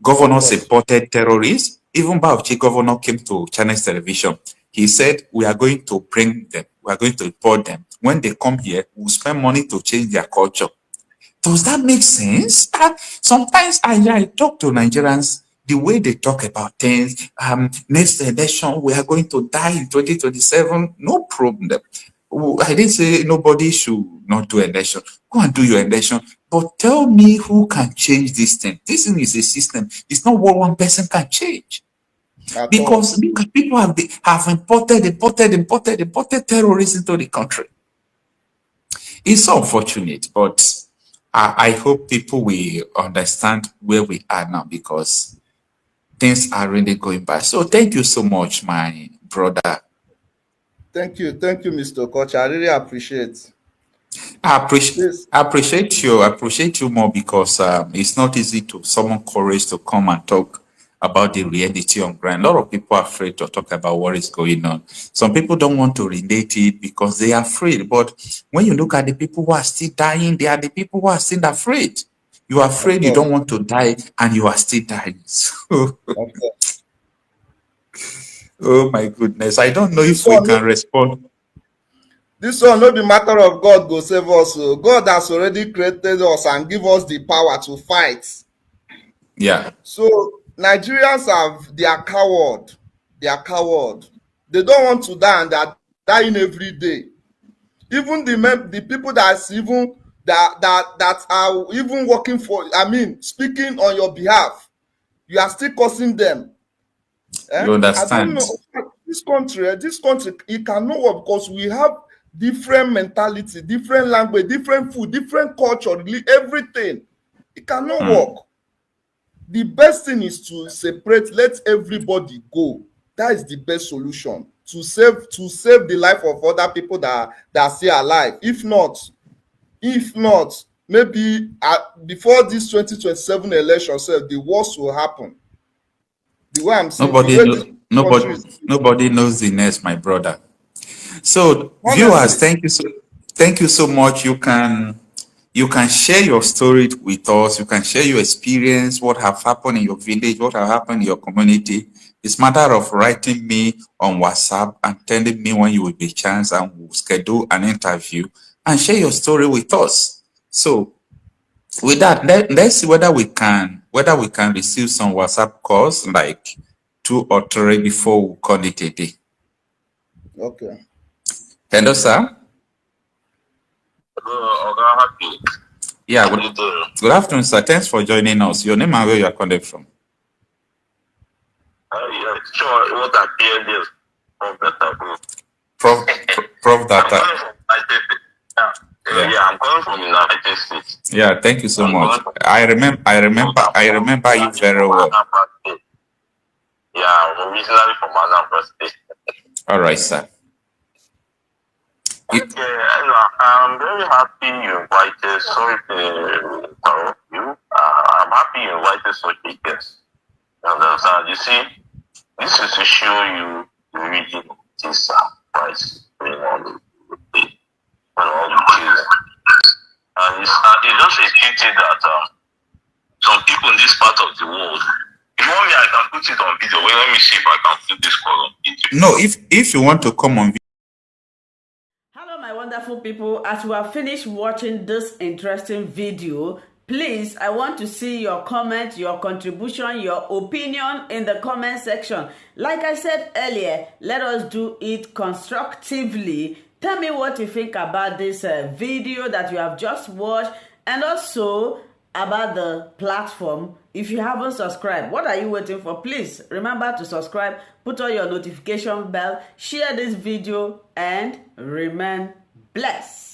Governor supported terrorists. Even Bauchi governor came to Chinese television. He said, we are going to bring them. We are going to import them. When they come here, we'll spend money to change their culture. Does that make sense? Sometimes I talk to Nigerians, the way they talk about things, next election, we are going to die in 2027, no problem. I didn't say nobody should not do election. Go and do your election. But tell me who can change this thing. This thing is a system. It's not what one person can change. Because people have imported terrorists into the country. It's unfortunate, but I hope people will understand where we are now, because things are really going bad. So thank you so much, my brother. Thank you, Mr. Kocha. I really appreciate. I appreciate you. I appreciate you more, because it's not easy to summon courage to come and talk about the reality on ground. A lot of people are afraid to talk about what is going on. Some people don't want to relate it because they are afraid. But when you look at the people who are still dying, they are the people who are still afraid. You are afraid, you don't want to die, and you are still dying. So, oh my goodness. I don't know if we can respond. This one, not the matter of God go save us. God has already created us and give us the power to fight. Yeah. So Nigerians they are coward. They are coward. They don't want to die, and they are dying every day. Even the people that's even that are even working for, speaking on your behalf, you are still causing them. You understand? I don't know. This country, it cannot work, because we have different mentality, different language, different food, different culture, everything. It cannot work. the best thing is to separate, let everybody go. That is the best solution to save the life of other people that are still alive. If not, maybe before this 2027 election, the worst will happen. The way I'm saying, nobody knows the next, my brother. So viewers, thank you so much. You can share your story with us. You can share your experience, what have happened in your village, what have happened in your community. It's a matter of writing me on WhatsApp and telling me when you will be chance, and we'll schedule an interview and share your story with us. So with that, let's see whether we can receive some WhatsApp calls, like 2 or 3 before we call it a day. Okay. Hello, sir. Yeah, good afternoon, sir. Thanks for joining us. Your name and where you are calling from? Yeah, sure. What appeared is Prof Data. Yeah, I'm calling from the United States. Yeah, thank you so much. I remember you very well. Yeah, I'm originally from Anambra State. All right, sir. Okay, I'm very happy you invited. Sorry to interrupt you. I'm happy you invited such a guest. You see, this is to show you the origin of this price going on and all the things. And it's just a pity that some people in this part of the world. If you want me, I can put it on video. Wait, let me see if I can put this call on video. No, if you want to come on video. Hello, my wonderful people. As we have finished watching this interesting video, please, I want to see your comment, your contribution, your opinion in the comment section. Like I said earlier, let us do it constructively. Tell me what you think about this video that you have just watched, and also about the platform. If you haven't subscribed, what are you waiting for? Please remember to subscribe, put on your notification bell, share this video, and remain blessed.